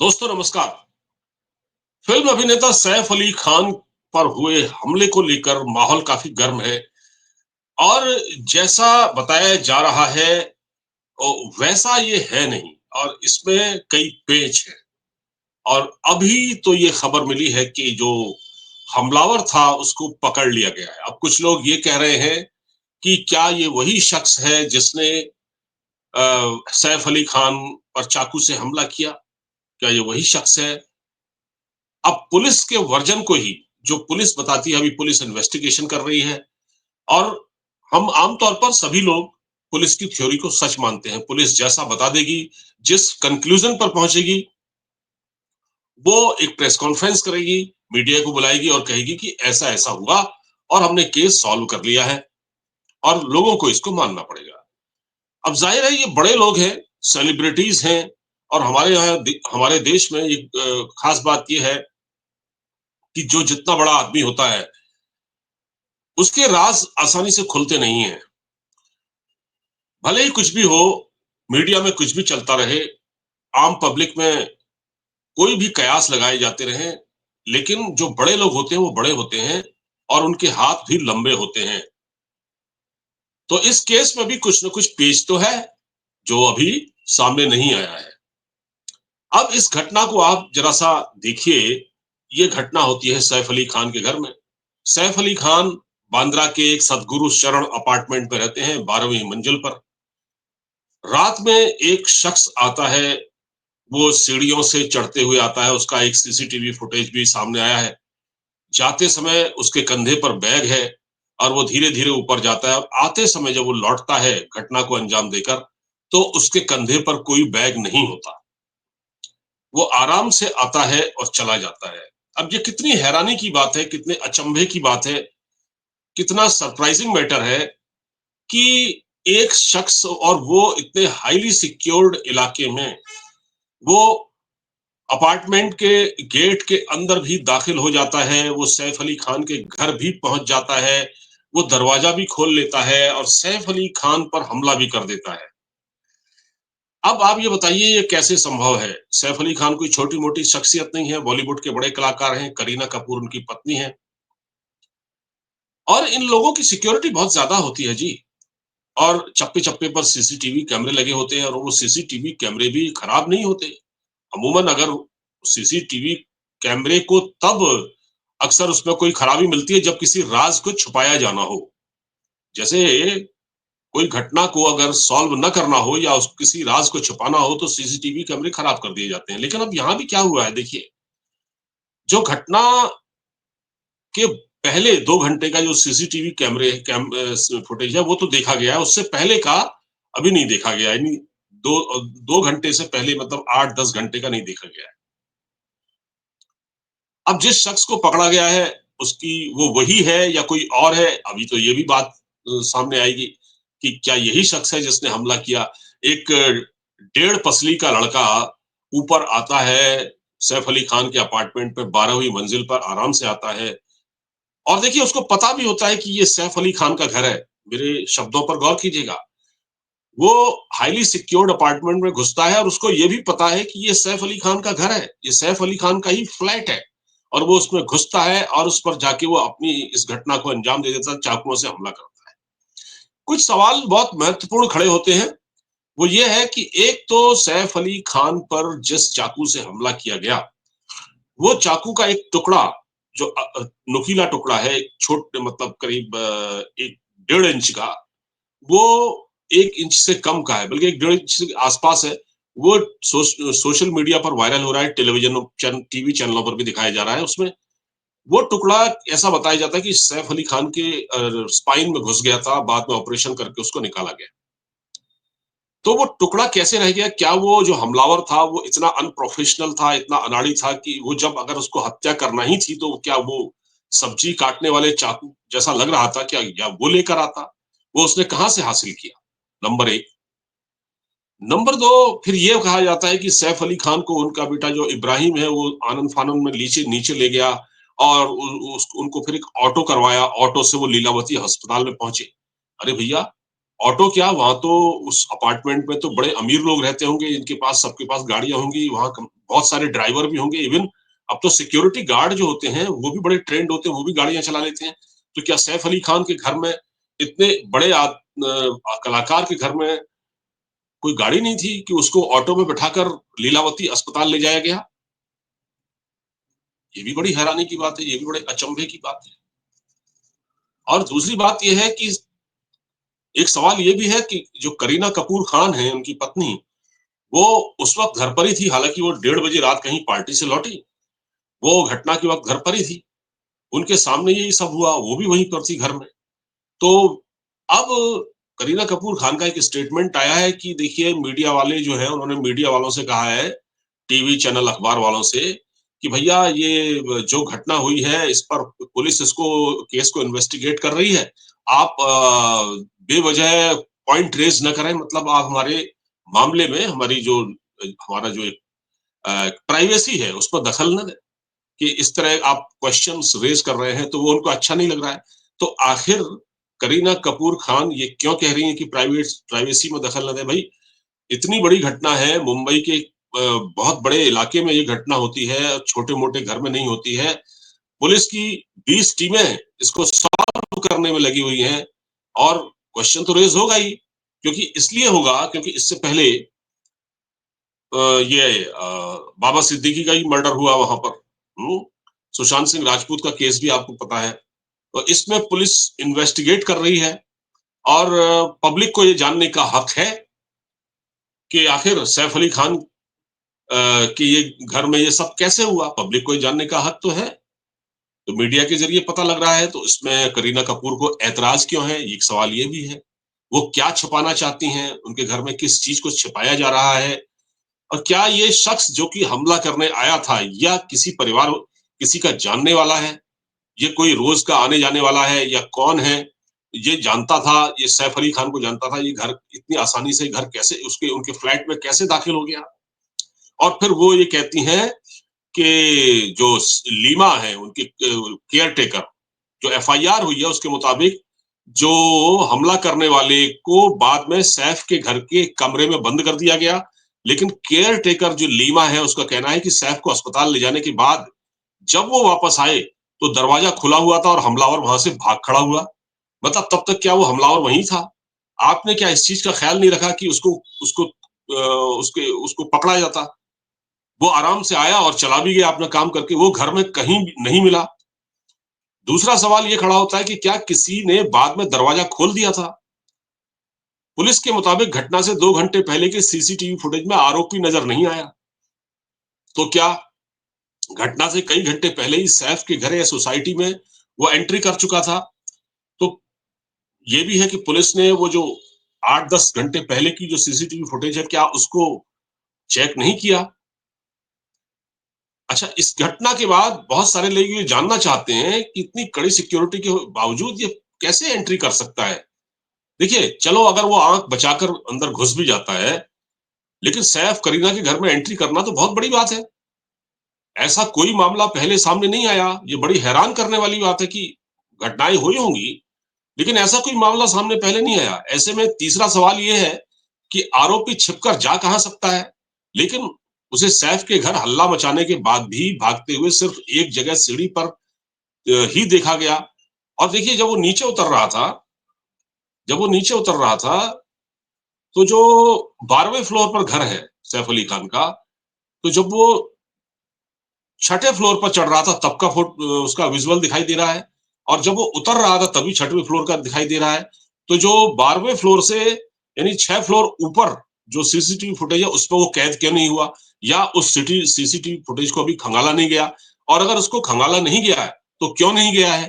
दोस्तों नमस्कार। फिल्म अभिनेता सैफ अली खान पर हुए हमले को लेकर माहौल काफी गर्म है और जैसा बताया जा रहा है वैसा ये है नहीं और इसमें कई पेच हैं। और अभी तो ये खबर मिली है कि जो हमलावर था उसको पकड़ लिया गया है। अब कुछ लोग ये कह रहे हैं कि क्या ये वही शख्स है जिसने सैफ अली खान पर चाकू से हमला किया? क्या ये वही शख्स है? अब पुलिस के वर्जन को ही जो पुलिस बताती है, अभी पुलिस इन्वेस्टिगेशन कर रही है और हम आमतौर पर सभी लोग पुलिस की थ्योरी को सच मानते हैं। पुलिस जैसा बता देगी, जिस कंक्लूजन पर पहुंचेगी, वो एक प्रेस कॉन्फ्रेंस करेगी, मीडिया को बुलाएगी और कहेगी कि ऐसा ऐसा हुआ और हमने केस सॉल्व कर लिया है और लोगों को इसको मानना पड़ेगा। अब जाहिर है ये बड़े लोग हैं, सेलिब्रिटीज हैं और हमारे यहाँ हमारे देश में एक खास बात यह है कि जो जितना बड़ा आदमी होता है उसके राज आसानी से खुलते नहीं है। भले ही कुछ भी हो, मीडिया में कुछ भी चलता रहे, आम पब्लिक में कोई भी कयास लगाए जाते रहें, लेकिन जो बड़े लोग होते हैं वो बड़े होते हैं और उनके हाथ भी लंबे होते हैं। तो इस केस में भी कुछ न कुछ पेच तो है जो अभी सामने नहीं आया है। अब इस घटना को आप जरा सा देखिए। ये घटना होती है सैफ अली खान के घर में। सैफ अली खान बांद्रा के एक सदगुरु शरण अपार्टमेंट में रहते हैं, 12वीं मंजिल पर। रात में एक शख्स आता है, वो सीढ़ियों से चढ़ते हुए आता है, उसका एक सीसीटीवी फुटेज भी सामने आया है। जाते समय उसके कंधे पर बैग है और वो धीरे-धीरे ऊपर जाता है और आते समय जब वो लौटता है घटना को अंजाम देकर, तो उसके कंधे पर कोई बैग नहीं होता। वो आराम से आता है और चला जाता है। अब ये कितनी हैरानी की बात है, कितने अचंभे की बात है, कितना सरप्राइजिंग मैटर है कि एक शख्स और वो इतने हाईली सिक्योर्ड इलाके में, वो अपार्टमेंट के गेट के अंदर भी दाखिल हो जाता है, वो सैफ अली खान के घर भी पहुंच जाता है, वो दरवाजा भी खोल लेता है और सैफ अली खान पर हमला भी कर देता है। अब आप ये बताइए ये कैसे संभव है? सैफ अली खान कोई छोटी-मोटी शख्सियत नहीं है, बॉलीवुड के बड़े कलाकार हैं, करीना कपूर उनकी पत्नी है और इन लोगों की सिक्योरिटी बहुत ज्यादा होती है जी। और चप्पे-चप्पे पर सीसीटीवी कैमरे लगे होते हैं और वो सीसीटीवी कैमरे भी खराब नहीं होते। अमूमन अगर सीसीटीवी कैमरे को तब अक्सर उसमें कोई खराबी मिलती है जब किसी राज को छुपाया जाना हो। जैसे कोई घटना को अगर सॉल्व न करना हो या उस किसी राज को छुपाना हो तो सीसीटीवी कैमरे खराब कर दिए जाते हैं। लेकिन अब यहाँ भी क्या हुआ है देखिए, जो घटना के पहले 2 घंटे का जो सीसीटीवी फुटेज है वो तो देखा गया है, उससे पहले का अभी नहीं देखा गया है। यानी 2 घंटे से पहले मतलब 8-10 घंटे का नहीं देखा गया है। अब जिस शख्स को पकड़ा गया है उसकी वो वही है या कोई और है, अभी तो ये भी बात सामने आएगी कि क्या यही शख्स है जिसने हमला किया। एक 1.5 पसली का लड़का ऊपर आता है सैफ अली खान के अपार्टमेंट पे, 12वीं मंजिल पर आराम से आता है और देखिए उसको पता भी होता है कि ये सैफ अली खान का घर है। मेरे शब्दों पर गौर कीजिएगा। वो हाईली सिक्योर्ड अपार्टमेंट में घुसता है और उसको ये भी पता है कि ये सैफ अली खान का घर है, ये सैफ अली खान का ही फ्लैट है और वो उसमें घुसता है और उस पर जाके वो अपनी इस घटना को अंजाम दे देता है, चाकुओं से हमला करता है। कुछ सवाल बहुत महत्वपूर्ण खड़े होते हैं। वो ये है कि एक तो सैफ अली खान पर जिस चाकू से हमला किया गया, वो चाकू का एक टुकड़ा जो नुकीला टुकड़ा है, एक छोटे मतलब करीब 1 डेढ़ इंच का, वो 1 इंच से कम का है, बल्कि 1 डेढ़ इंच के आसपास है। वो सोशल मीडिया पर वायरल हो रहा है, टीवी चैनलों पर भी दिखाया जा रहा है। उसमें वो टुकड़ा ऐसा बताया जाता है कि सैफ अली खान के स्पाइन में घुस गया था, बाद में ऑपरेशन करके उसको निकाला गया। तो वो टुकड़ा कैसे रह गया? क्या वो जो हमलावर था वो इतना अनप्रोफेशनल था, इतना अनाड़ी था कि वो जब अगर उसको हत्या करना ही थी तो क्या वो सब्जी काटने वाले चाकू जैसा लग रहा था क्या, या वो लेकर आता? वो उसने कहाँ से हासिल किया? नंबर 1। नंबर 2, फिर ये कहा जाता है कि सैफ अली खान को उनका बेटा जो इब्राहिम है वो आनन-फानन में नीचे नीचे ले गया और उनको फिर एक ऑटो करवाया, ऑटो से वो लीलावती अस्पताल में पहुंचे। अरे भैया, ऑटो क्या, वहां तो उस अपार्टमेंट में तो बड़े अमीर लोग रहते होंगे, इनके पास सबके पास गाड़ियां होंगी, वहां बहुत सारे ड्राइवर भी होंगे। इवन अब तो सिक्योरिटी गार्ड जो होते हैं वो भी बड़े ट्रेंड होते हैं, वो भी गाड़ियां चला लेते हैं। तो क्या सैफ अली खान के घर में, इतने बड़े कलाकार के घर में कोई गाड़ी नहीं थी कि उसको ऑटो में बैठाकर लीलावती अस्पताल ले जाया गया? ये भी बड़ी हैरानी की बात है, ये भी बड़े अचंभे की बात है। और दूसरी बात ये है कि एक सवाल ये भी है कि जो करीना कपूर खान है, उनकी पत्नी, वो उस वक्त घर पर ही थी। हालांकि वो 1:30 बजे रात कहीं पार्टी से लौटी, वो घटना के वक्त घर पर ही थी, उनके सामने यही सब हुआ, वो भी वहीं पर थी घर में। तो अब करीना कपूर खान का एक स्टेटमेंट आया है कि देखिए, मीडिया वाले जो है, उन्होंने मीडिया वालों से कहा है, टीवी चैनल अखबार वालों से, कि भैया ये जो घटना हुई है इस पर पुलिस इसको केस को इन्वेस्टिगेट कर रही है। आप बेवजह पॉइंट रेज न करें, मतलब आप हमारे मामले में हमारी जो हमारा जो एक प्राइवेसी है उस पर दखल न दें, कि इस तरह आप क्वेश्चंस रेज कर रहे हैं, तो वो उनको अच्छा नहीं लग रहा है। तो आखिर करीना कपूर खान ये क्यों कह रही हैं कि प्राइवेसी में दखल न दें? भाई, इतनी बड़ी घटना है, मुंबई के बहुत बड़े इलाके में ये घटना होती है, छोटे-मोटे घर में नहीं होती है। पुलिस की 20 टीमें इसको सॉल्व करने में लगी हुई हैं, और क्वेश्चन तो रेज़ होगा ही, क्योंकि इसलिए होगा क्योंकि इससे पहले ये बाबा सिद्दीकी का ही मर्डर हुआ वहां पर। सुशांत सिंह राजपूत का केस भी आपको पता है। तो इसमें पुलिस इन्वेस्टिगेट कर रही है, और पब्लिक को ये जानने का हक है कि आखिर सैफ अली खान कि ये घर में ये सब कैसे हुआ, पब्लिक को जानने का हक तो है। तो मीडिया के जरिए पता लग रहा है, तो इसमें करीना कपूर को ऐतराज क्यों है, एक सवाल ये भी है। वो क्या छुपाना चाहती हैं, उनके घर में किस चीज को छिपाया जा रहा है, और क्या ये शख्स जो कि हमला करने आया था, या किसी परिवार, किसी का जानने वाला है, ये कोई रोज का आने जाने वाला है, या कौन है, ये जानता था, ये सैफ अली खान को जानता था, ये घर इतनी आसानी से घर कैसे उसके उनके फ्लैट में कैसे दाखिल हो गया? और फिर वो ये कहती हैं कि जो लीमा है उनकी केयर टेकर, जो एफआईआर हुई है उसके मुताबिक, जो हमला करने वाले को बाद में सैफ के घर के कमरे में बंद कर दिया गया, लेकिन केयर टेकर जो लीमा है उसका कहना है कि सैफ को अस्पताल ले जाने के बाद जब वो वापस आए तो दरवाजा खुला हुआ था और हमलावर वहां से भाग खड़ा हुआ। मतलब तब तक क्या वो हमलावर वहीं था? आपने क्या इस चीज का ख्याल नहीं रखा कि उसको उसको उसके उसको पकड़ा जाता? वो आराम से आया और चला भी गया अपना काम करके, वो घर में कहीं नहीं मिला। दूसरा सवाल ये खड़ा होता है कि क्या किसी ने बाद में दरवाजा खोल दिया था? पुलिस के मुताबिक घटना से 2 घंटे पहले के सीसीटीवी फुटेज में आरोपी नजर नहीं आया। तो क्या घटना से कई घंटे पहले ही सैफ के घर या सोसाइटी में वो एंट्री कर चुका था? तो ये भी है कि पुलिस ने वो जो 8-10 घंटे पहले की जो सीसीटीवी फुटेज है, क्या उसको चेक नहीं किया? अच्छा, इस घटना के बाद बहुत सारे लोग ये जानना चाहते हैं कि इतनी कड़ी सिक्योरिटी के बावजूद ये कैसे एंट्री कर सकता है? देखिए, चलो अगर वो आँख बचाकर अंदर घुस भी जाता है, लेकिन सैफ करीना के घर में एंट्री करना तो बहुत बड़ी बात है। ऐसा कोई मामला पहले सामने नहीं आया। ये बड़ी हैरान करने वाली बात है कि घटनाएँ हुई होंगी, लेकिन ऐसा कोई मामला सामने पहले नहीं आया। ऐसे में तीसरा सवाल ये है कि आरोपी छिपकर जा कहाँ सकता है? लेकिन उसे सैफ के घर हल्ला मचाने के बाद भी भागते हुए सिर्फ एक जगह सीढ़ी पर ही देखा गया। और देखिए, जब वो नीचे उतर रहा था, तो जो 12वें फ्लोर पर घर है सैफ अली खान का, तो जब वो छठे फ्लोर पर चढ़ रहा था तब का उसका विजुअल दिखाई दे रहा है, और जब वो उतर रहा था तभी छठवें फ्लोर का दिखाई दे रहा है। तो जो 12वें फ्लोर से यानी 6 फ्लोर ऊपर जो सीसीटीवी फुटेज है उस पर वो कैद क्यों नहीं हुआ, या उस सिटी सीसीटीवी फुटेज को अभी खंगाला नहीं गया? और अगर उसको खंगाला नहीं गया है तो क्यों नहीं गया है?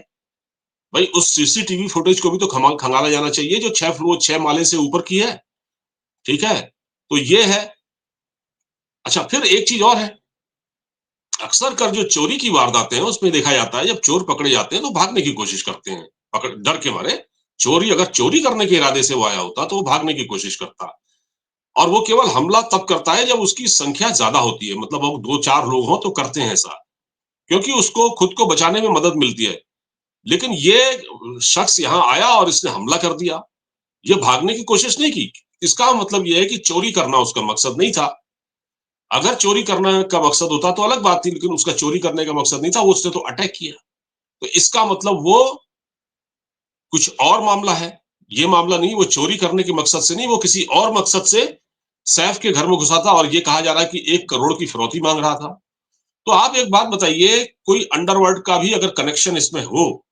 भाई, उस सीसीटीवी फुटेज को भी तो खंगाला जाना चाहिए जो 6 माले से ऊपर की है। ठीक है? तो ये है। अच्छा, फिर एक चीज और है, अक्सर कर जो चोरी की वारदातें हैं उसमें देखा जाता है, जब चोर पकड़े जाते हैं तो भागने की कोशिश करते हैं, पकड़ डर के मारे। चोरी अगर चोरी करने के इरादे से वो आया होता तो वो भागने की कोशिश करता, और वो केवल हमला तब करता है जब उसकी संख्या ज्यादा होती है, मतलब अब 2-4 लोग हों तो करते हैं ऐसा, क्योंकि उसको खुद को बचाने में मदद मिलती है। लेकिन ये शख्स यहाँ आया और इसने हमला कर दिया। ये भागने की कोशिश नहीं की। इसका मतलब ये है कि चोरी करना उसका मकसद नहीं था। अगर चोरी करने का मकसद होता तो अलग बात थी, लेकिन उसका चोरी करने का मकसद नहीं था, वो उसने तो अटैक किया। तो इसका मतलब वो कुछ और मामला है। ये मामला नहीं, वो चोरी करने के मकसद से नहीं, वो किसी और मकसद से सैफ के घर में घुसा था और ये कहा जा रहा है कि 1 करोड़ की फिरौती माँग रहा था। तो आप एक बात बताइए, कोई अंडरवर्ल्ड का भी अगर कनेक्शन इसमें हो,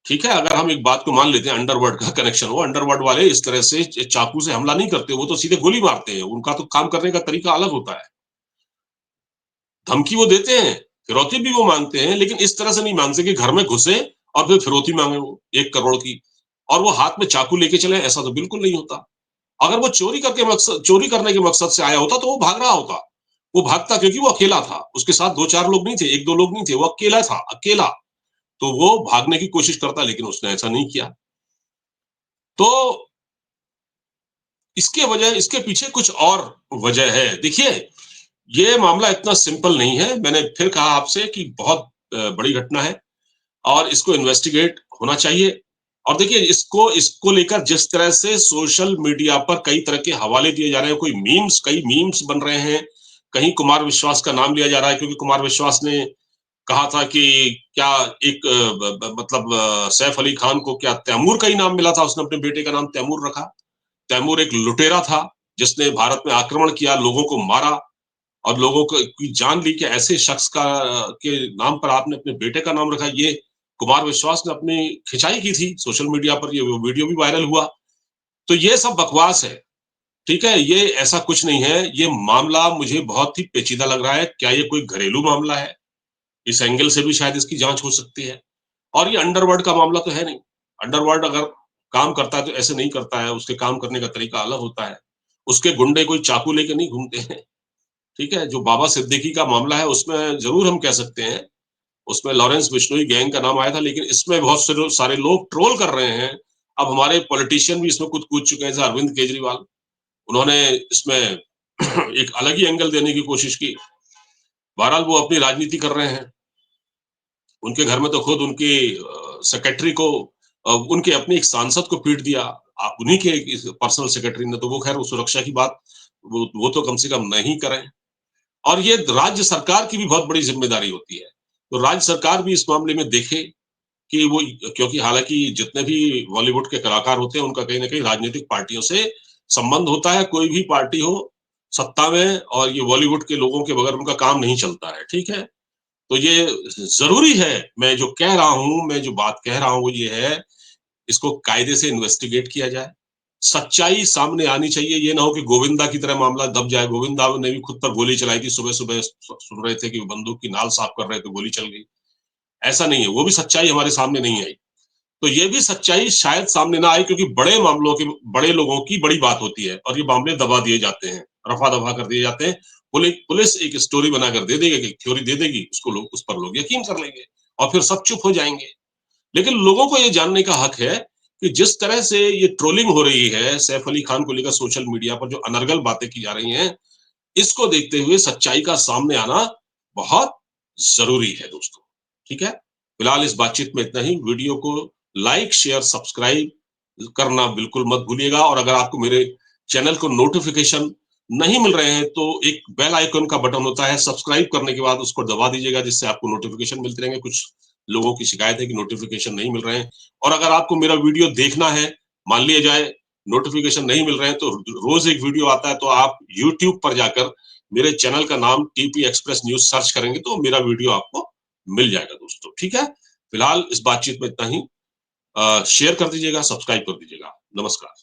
ठीक है? अगर हम एक बात को मान लेते हैं अंडरवर्ल्ड का कनेक्शन हो, अंडरवर्ल्ड वाले इस तरह से चाकू से हमला नहीं करते, वो तो सीधे गोली मारते हैं, उनका तो काम करने का तरीका अलग होता है। धमकी वो देते हैं, फिरौती भी वो माँगते हैं, लेकिन इस तरह से नहीं माँगते कि घर में घुसे और फिर फिरौती माँगे वो 1 करोड़ की और वो हाथ में चाकू लेके चले, ऐसा तो बिल्कुल नहीं होता। अगर वो चोरी करने के मकसद से आया होता, तो वो भाग रहा होता। वो भागता क्योंकि वो अकेला था, उसके साथ 2-4 लोग नहीं थे, 1-2 लोग नहीं थे, वो अकेला था, अकेला। तो वो भागने की कोशिश करता, लेकिन उसने ऐसा नहीं किया। तो इसके पीछे कुछ और वजह है। देखिए, ये मामला इतना सिंपल नहीं है। मैंने फिर कहा आपसे कि बहुत बड़ी घटना है और इसको इन्वेस्टिगेट होना चाहिए। और देखिए, इसको इसको लेकर जिस तरह से सोशल मीडिया पर कई तरह के हवाले दिए जा रहे हैं, कई मीम्स बन रहे हैं, कहीं कुमार विश्वास का नाम लिया जा रहा है क्योंकि कुमार विश्वास ने कहा था कि क्या एक मतलब सैफ अली खान को क्या तैमूर का ही नाम मिला था, उसने अपने बेटे का नाम तैमूर रखा। तैमूर एक लुटेरा था, जिसने भारत में आक्रमण किया, लोगों को मारा और लोगों को की जान ली कि ऐसे शख्स का के नाम पर आपने अपने बेटे का नाम रखा। ये कुमार विश्वास ने अपनी खिंचाई की थी सोशल मीडिया पर, ये वीडियो भी वायरल हुआ। तो ये सब बकवास है, ठीक है? ये ऐसा कुछ नहीं है। ये मामला मुझे बहुत ही पेचीदा लग रहा है। क्या ये कोई घरेलू मामला है? इस एंगल से भी शायद इसकी जांच हो सकती है। और ये अंडरवर्ल्ड का मामला तो है नहीं। अंडरवर्ल्ड अगर काम करता है तो ऐसे नहीं करता है, उसके काम करने का तरीका अलग होता है। उसके गुंडे कोई चाकू लेके नहीं घूमते हैं, ठीक है? जो बाबा सिद्दीकी का मामला है उसमें ज़रूर हम कह सकते हैं, उसमें लॉरेंस बिश्नोई गैंग का नाम आया था, लेकिन इसमें बहुत से सारे लोग ट्रोल कर रहे हैं। अब हमारे पॉलिटिशियन भी इसमें कूद चुके हैं, जैसे अरविंद केजरीवाल। उन्होंने इसमें एक अलग ही एंगल देने की कोशिश की। बहरहाल वो अपनी राजनीति कर रहे हैं। उनके घर में तो खुद उनकी सेक्रेटरी को उनके अपने एक सांसद को पीट दिया। उन्हीं के पर्सनल सेक्रेटरी ने, तो वो खैर वो सुरक्षा की बात वो तो कम से कम नहीं करें। और ये राज्य सरकार की भी बहुत बड़ी ज़िम्मेदारी होती है। तो राज्य सरकार भी इस मामले में देखे कि वो, क्योंकि हालाँकि जितने भी बॉलीवुड के कलाकार होते हैं, उनका कहीं न कहीं राजनीतिक पार्टियों से संबंध होता है। कोई भी पार्टी हो सत्ता में और ये बॉलीवुड के लोगों के बगैर उनका काम नहीं चलता है, ठीक है? तो ये ज़रूरी है, मैं जो कह रहा हूँ, मैं जो बात कह रहा हूँ वो ये है, इसको कायदे से इन्वेस्टिगेट किया जाए। सच्चाई सामने आनी चाहिए, ये ना हो कि गोविंदा की तरह मामला दब जाए। गोविंदा ने भी खुद पर गोली चलाई थी, सुबह-सुबह सुन रहे थे कि वो बंदूक की नाल साफ कर रहे थे, गोली चल गई। ऐसा नहीं है, वो भी सच्चाई हमारे सामने नहीं आई। तो ये भी सच्चाई शायद सामने ना आए क्योंकि बड़े लोगों की बड़ी बात होती है और ये मामले दबा दिए जाते हैं, रफा-दफा कर दिए जाते हैं। पुलिस एक स्टोरी बनाकर दे देगी, एक थ्योरी दे देगी, उसको लोग उस पर लोग यकीन कर लेंगे और फिर सब चुप हो जाएँगे। लेकिन लोगों को ये जानने का हक है कि जिस तरह से ये ट्रोलिंग हो रही है सैफ अली खान को लेकर सोशल मीडिया पर, जो अनर्गल बातें की जा रही हैं, इसको देखते हुए सच्चाई का सामने आना बहुत ज़रूरी है दोस्तों, ठीक है? फिलहाल इस बातचीत में इतना ही। वीडियो को लाइक, शेयर, सब्सक्राइब करना बिल्कुल मत भूलिएगा और अगर आपको मेरे चैनल को नोटिफ़िकेशन नहीं मिल रहे हैं, तो एक बेल आइकन का बटन होता है, सब्सक्राइब करने के बाद उसको दबा दीजिएगा, जिससे आपको नोटिफ़िकेशन मिलते रहेंगे। कुछ लोगों की शिकायत है कि नोटिफ़िकेशन नहीं मिल रहे हैं और अगर आपको मेरा वीडियो देखना है, मान लिया जाए नोटिफ़िकेशन नहीं मिल रहे हैं, तो रोज़ एक वीडियो आता है, तो आप यूट्यूब पर जाकर मेरे चैनल का नाम टीपी एक्सप्रेस न्यूज़ सर्च करेंगे, तो मेरा वीडियो आपको मिल जाएगा दोस्तों, ठीक है? फिलहाल इस बातचीत में इतना ही। शेयर कर दीजिएगा, सब्सक्राइब कर दीजिएगा। नमस्कार।